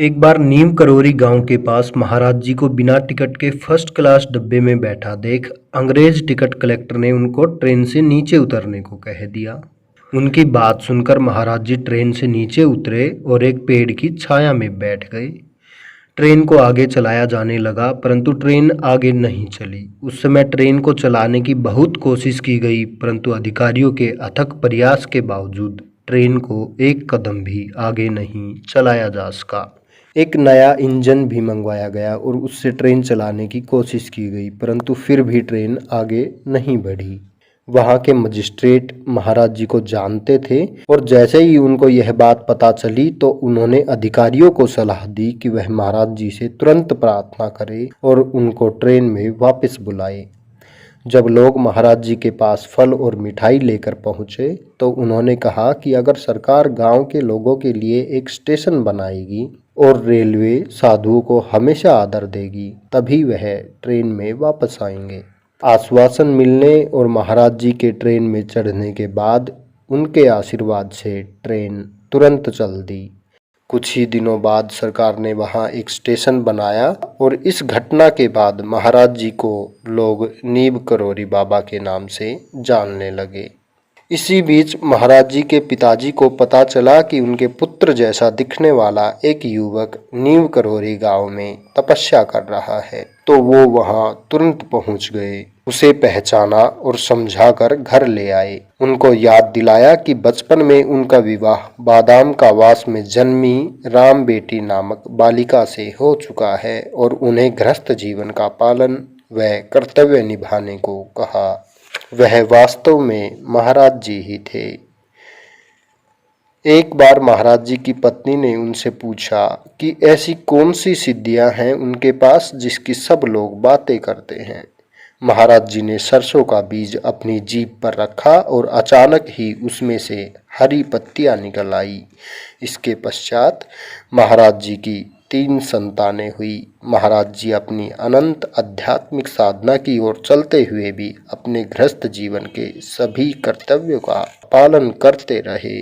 एक बार नीम करौरी गांव के पास महाराज जी को बिना टिकट के फर्स्ट क्लास डब्बे में बैठा देख अंग्रेज टिकट कलेक्टर ने उनको ट्रेन से नीचे उतरने को कह दिया। उनकी बात सुनकर महाराज जी ट्रेन से नीचे उतरे और एक पेड़ की छाया में बैठ गए। ट्रेन को आगे चलाया जाने लगा, परंतु ट्रेन आगे नहीं चली। उस समय ट्रेन को चलाने की बहुत कोशिश की गई, परंतु अधिकारियों के अथक प्रयास के बावजूद ट्रेन को एक कदम भी आगे नहीं चलाया जा सका। एक नया इंजन भी मंगवाया गया और उससे ट्रेन चलाने की कोशिश की गई, परंतु फिर भी ट्रेन आगे नहीं बढ़ी। वहाँ के मजिस्ट्रेट महाराज जी को जानते थे और जैसे ही उनको यह बात पता चली तो उन्होंने अधिकारियों को सलाह दी कि वह महाराज जी से तुरंत प्रार्थना करें और उनको ट्रेन में वापस बुलाए। जब लोग महाराज जी के पास फल और मिठाई लेकर पहुँचे तो उन्होंने कहा कि अगर सरकार गांव के लोगों के लिए एक स्टेशन बनाएगी और रेलवे साधुओं को हमेशा आदर देगी, तभी वह ट्रेन में वापस आएंगे। आश्वासन मिलने और महाराज जी के ट्रेन में चढ़ने के बाद उनके आशीर्वाद से ट्रेन तुरंत चल दी। कुछ ही दिनों बाद सरकार ने वहां एक स्टेशन बनाया और इस घटना के बाद महाराज जी को लोग नीम करौरी बाबा के नाम से जानने लगे। इसी बीच महाराज जी के पिताजी को पता चला कि उनके पुत्र जैसा दिखने वाला एक युवक नीम करौरी गांव में तपस्या कर रहा है, तो वो वहां तुरंत पहुंच गए। उसे पहचाना और समझाकर घर ले आए। उनको याद दिलाया कि बचपन में उनका विवाह बादाम का वास में जन्मी राम बेटी नामक बालिका से हो चुका है और उन्हें गृहस्थ जीवन का पालन व कर्तव्य निभाने को कहा। वह वास्तव में महाराज जी ही थे। एक बार महाराज जी की पत्नी ने उनसे पूछा कि ऐसी कौन सी सिद्धियां हैं उनके पास जिसकी सब लोग बातें करते हैं। महाराज जी ने सरसों का बीज अपनी जीभ पर रखा और अचानक ही उसमें से हरी पत्तियां निकल आई। इसके पश्चात महाराज जी की 3 संतानें हुई। महाराज जी अपनी अनंत आध्यात्मिक साधना की ओर चलते हुए भी अपने गृहस्थ जीवन के सभी कर्तव्यों का पालन करते रहे।